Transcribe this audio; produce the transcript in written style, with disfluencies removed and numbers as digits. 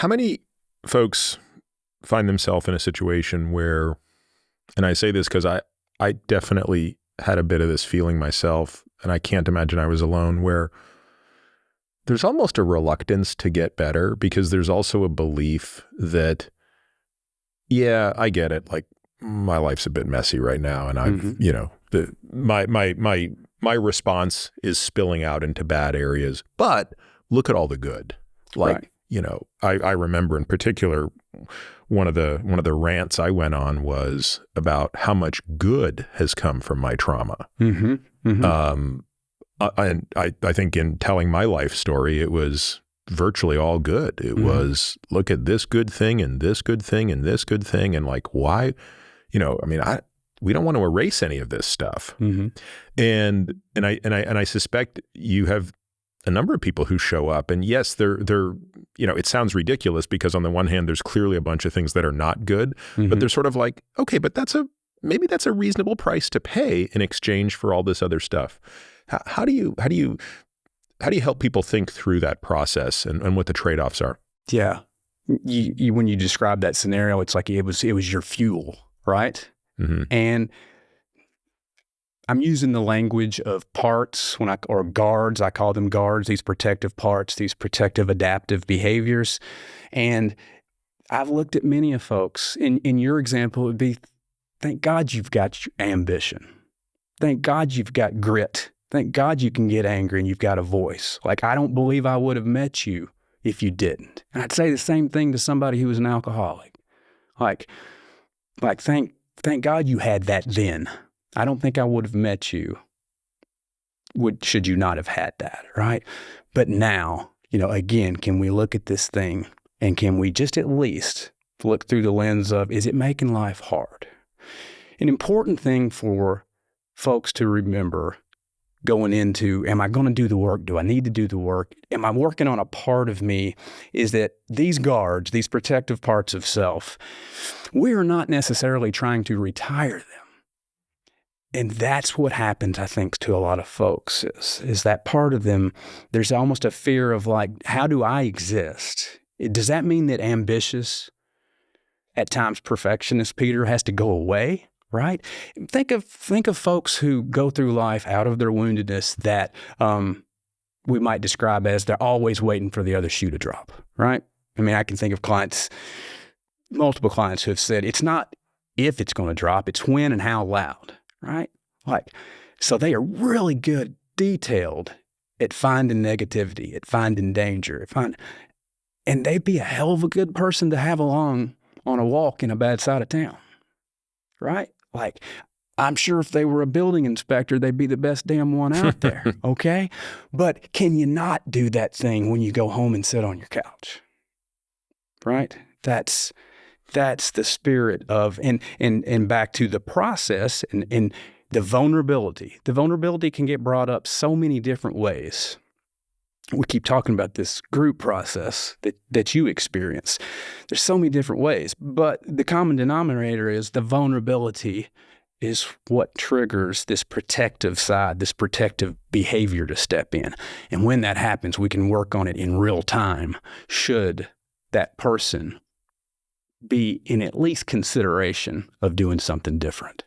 how many folks find themselves in a situation where, and I say this because I definitely had a bit of this feeling myself, and I can't imagine I was alone, where there's almost a reluctance to get better because there's also a belief that, yeah, I get it. Like, my life's a bit messy right now, and I've, you know, my response is spilling out into bad areas. But look at all the good. Like, Right. you know, I remember in particular one of the rants I went on was about how much good has come from my trauma. I think in telling my life story, it was virtually all good. It was, look at this good thing and this good thing and this good thing. And like, why, you know, I mean, we don't want to erase any of this stuff. And I suspect you have a number of people who show up, and yes, they're, you know, it sounds ridiculous because on the one hand, there's clearly a bunch of things that are not good, but they're sort of like, okay, but maybe that's a reasonable price to pay in exchange for all this other stuff. How do you help people think through that process and what the trade-offs are? Yeah. When you describe that scenario, it's like it was your fuel, right? And I'm using the language of parts or guards. I call them guards, these protective parts, these protective adaptive behaviors. And I've looked at many of folks. In your example, it would be, thank God you've got ambition. Thank God you've got grit. Thank God you can get angry and you've got a voice. Like, I don't believe I would have met you if you didn't. And I'd say the same thing to somebody who was an alcoholic. Like thank God you had that then. I don't think I would have met you should you not have had that, right? But now, you know, again, can we look at this thing and can we just at least look through the lens of, is it making life hard? An important thing for folks to remember going into, am I going to do the work? Do I need to do the work? Am I working on a part of me? Is that these guards, these protective parts of self, we are not necessarily trying to retire them. And that's what happens, I think, to a lot of folks is that part of them, there's almost a fear of like, how do I exist? Does that mean that ambitious, at times perfectionist Peter has to go away? Right? Think of folks who go through life out of their woundedness that we might describe as they're always waiting for the other shoe to drop, right? I mean, I can think of multiple clients who have said, it's not if it's going to drop, it's when and how loud, right? Like, so they are really good, detailed at finding negativity, at finding danger, and they'd be a hell of a good person to have along on a walk in a bad side of town, right? Like, I'm sure if they were a building inspector, they'd be the best damn one out there, okay? But can you not do that thing when you go home and sit on your couch, right? That's the spirit of, and back to the process and the vulnerability. The vulnerability can get brought up so many different ways. We keep talking about this group process that you experience. There's so many different ways, but the common denominator is the vulnerability is what triggers this protective side, this protective behavior to step in. And when that happens, we can work on it in real time, should that person be in at least consideration of doing something different.